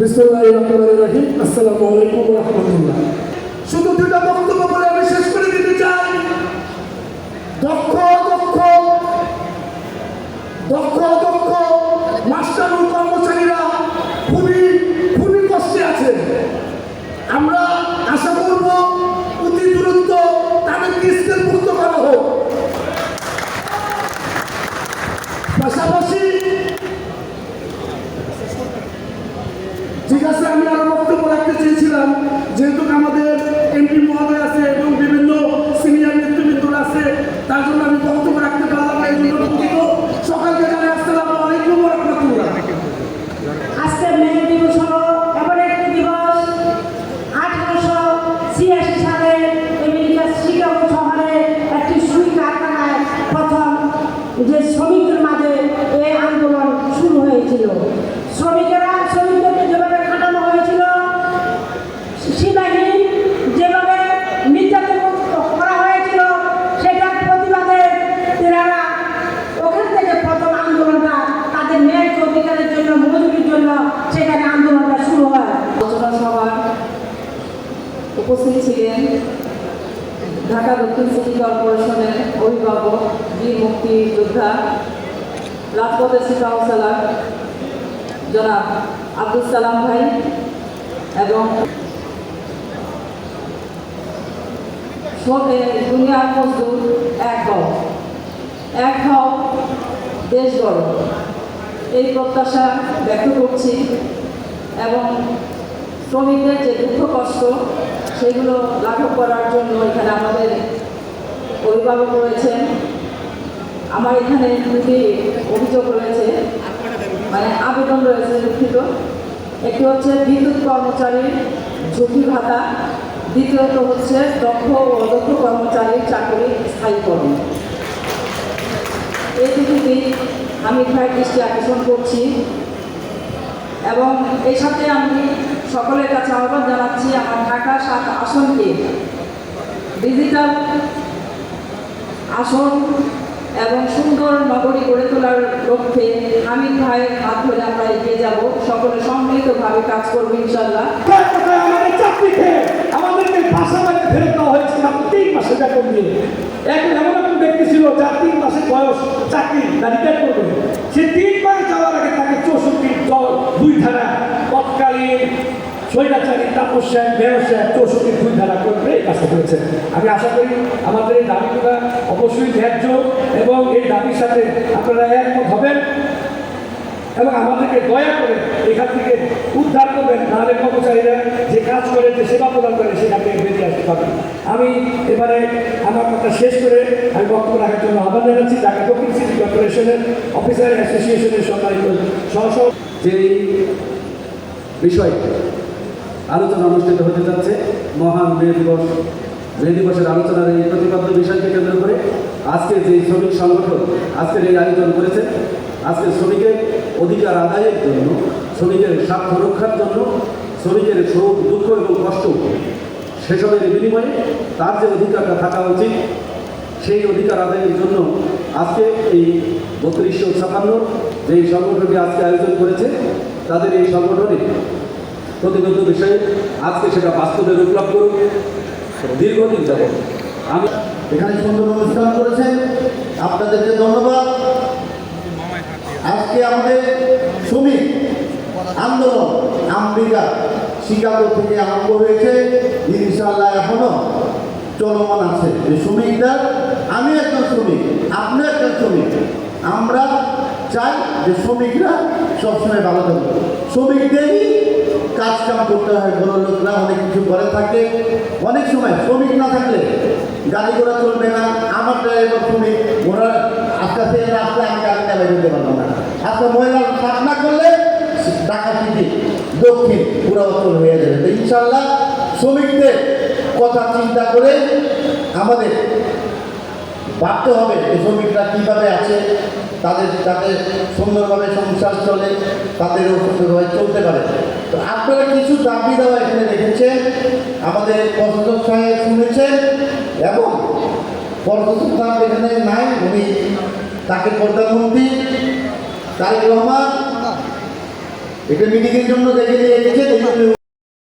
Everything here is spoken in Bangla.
বিসমিল্লাহির রহমানির রহিম। আসসালামু আলাইকুম ওয়া রাহমাতুল্লাহ। শুধু দুটো বক্তব্য বলে আমি শেষ করে দিতে চাই। দক্ষ দক্ষ দক্ষ দক্ষ মাস্টার ও কর্মচারীরা খুবই কষ্টে আছে। আমরা আশা করব অতি দ্রুত তাদেরকে স্কেল মুক্ত করা হোক। পাশাপাশি ঠিক আছে, আমি আরো বক্তব্য রাখতে চেয়েছিলাম, যেহেতু আমাদের এমপি মহোদয় আছে এবং বিভিন্ন সিনিয়র নেতৃবৃন্দরা আছে, তার জন্য আমি বক্তব্য রাখতে পারলাম না। এই জন্য দুঃখিত। সকালকে জানাই আসসালামু আলাইকুম ওয়া রাহমাতুল্লাহ। আজকে মে দিবস হলো এমন একটি দিবস, 1886 সালে আমেরিকার শিকাগো শহরে একটি সুই কারখানায় প্রথম যে শ্রমিকদের মাঝে এই আন্দোলন শুরু হয়েছিল। শ্রমিকদেরকে যেভাবে খাটানো হয়েছিল, সীমাহীন যেভাবে নির্যাতন করা হয়েছিল, সেটার প্রতিবাদে তেনারা ওখান থেকে প্রথম আন্দোলনটা তাদের ন্যায় অধিকারের জন্য, মজুরির জন্য সেখানে আন্দোলনটা শুরু হয়। আলোচনা সভায় উপস্থিত ছিলেন ঢাকা দক্ষিণ সিটি কর্পোরেশনের অভিভাবক, বীর মুক্তিযোদ্ধা, রাজপথের সিটি কাউন্সিলর জনাব আব্দুল সালাম ভাই এবং দুনিয়ার মজদুর এক হও দেশ গড়, এই প্রত্যাশা ব্যক্ত করছি এবং শ্রমিকদের যে দুঃখ কষ্ট সেগুলো লাঘব করার জন্য এখানে আমাদের অভিভাবক রয়েছেন। আমার এখানে দুটি অভিযোগ রয়েছে, মানে আবেদন রয়েছে, দুঃখিত। একটি হচ্ছে বিদ্যুৎ কর্মচারীর ঝুঁকি ভাতা, দ্বিতীয়ত হচ্ছে দক্ষ ও অদক্ষ কর্মচারীর চাকরি স্থায়ীকরণ। এই দুটি আমি প্রায় দৃষ্টি আকর্ষণ করছি এবং এই সাথে আমি সকলের কাছে আহ্বান জানাচ্ছি, আমার ঢাকা 7 আসনকে ডিজিটাল আসন এবং সুন্দর নগরী গড়ে তোলার লক্ষ্যে হামিদ ভাইয়ের হাত ধরে আমরা এগিয়ে যাব। সকলে সম্মিলিতভাবে কাজ করবো ইনশাল্লাহ। আমাদের চাকরি খেয়ে আমাদেরকে ভাষা বাইরে ফেরত দেওয়া হয়েছে মাত্র 3 মাসের বেতন দিয়ে। এমন একজন ব্যক্তি ছিল যার 3 মাসের বয়স চাকরি রিটায়ার করবে, সে 3 মাস যাওয়ার আগে তাকে 64 2 ধারা তৎকালীন স্বৈরাচারী তাপস্যা ব্যবসা 64 2 ধারা করবে এই কাজটা করেছে। আমি আশা করি আমাদের এই দাবিগুলো অবশ্যই ন্যায্য এবং এই দাবির সাথে আপনারা একমত হবেন এবং আমাদেরকে দয়া করে এখান থেকে উদ্ধার করবেন, নাহলে কর্মচারীরা যে কাজ করে, যে সেবা প্রদান করে, সেখান থেকে বেরিয়ে আসতে পারবেন। আমি এবারে আমার কথা শেষ করে আমি বক্তব্য রাখার জন্য আহ্বান জানাচ্ছি ঢাকা দক্ষিণ সিটি কর্পোরেশনের অফিসার অ্যাসোসিয়েশনের সম্মানিত সহ যে বিষয় আলোচনা অনুষ্ঠিত হতে যাচ্ছে, মহান মে দিবসের আলোচনার এই প্রতিপাদ্য বিষয়কে কেন্দ্র করে আজকে যে শ্রমিক সংগঠন আজকের এই আয়োজন করেছে, আজকে শ্রমিকের অধিকার আদায়ের জন্য, শ্রমিকের স্বার্থ রক্ষার জন্য, শ্রমিকের সুখ দুঃখ এবং কষ্ট সেসবের বিনিময়ে তার যে অধিকারটা থাকা উচিত, সেই অধিকার আদায়ের জন্য আজকে এই 3256 যেই সংগঠনটি আজকে আয়োজন করেছে, তাদের এই সংগঠনে প্রতিবদ্ধ বিষয়ে আজকে সেটা বাস্তবে রূপ লাভ করুক। দীর্ঘদিন যাবত আমি এখানে সুন্দর অনুষ্ঠান করেছেন, আপনাদেরকে ধন্যবাদ। আজকে আমাদের শ্রমিক আন্দোলন আমেরিকা শিকাগো থেকে আরম্ভ হয়েছে, ইনশাআল্লাহ এখনো চলমান আছে। যে শ্রমিকরা, আমি একজন শ্রমিক, আপনি একজন শ্রমিক, আমরা চাই যে শ্রমিকরা সবসময় ভালো থাকবে। শ্রমিকদেরই কাজ কাম করতে হয়, বড় লোকরা অনেক কিছু করে থাকে। অনেক সময় শ্রমিক না থাকলে গাড়ি ঘোড়া চলবে না। আমার ড্রাইভার শ্রমিক, ওরা আস্তে আস্তে রাস্তায় আমি গাড়ি চালাই দিতে পারবো না। আজকে মহিলা কাজ না করলে ঢাকা সিটি দক্ষিণ পুরো অঞ্চল হয়ে যাবে। তো ইনশাল্লাহ শ্রমিকদের কথা চিন্তা করে আমাদের ভাবতে হবে যে শ্রমিকরা কীভাবে আছে, তাদের যাতে সুন্দরভাবে সংসার চলে, তাদেরও সুন্দরভাবে চলতে পারে। তো আপনারা কিছু দাবি দেওয়া এখানে রেখেছেন, আমাদের প্রশাসক সাহেব শুনেছেন এবং প্রশাসক সাহেব এখানে নাই, উনি তাকে প্রধানমন্ত্রী তারেক রহমান এটা মিটিংয়ের জন্য দেখে নিয়ে গেছে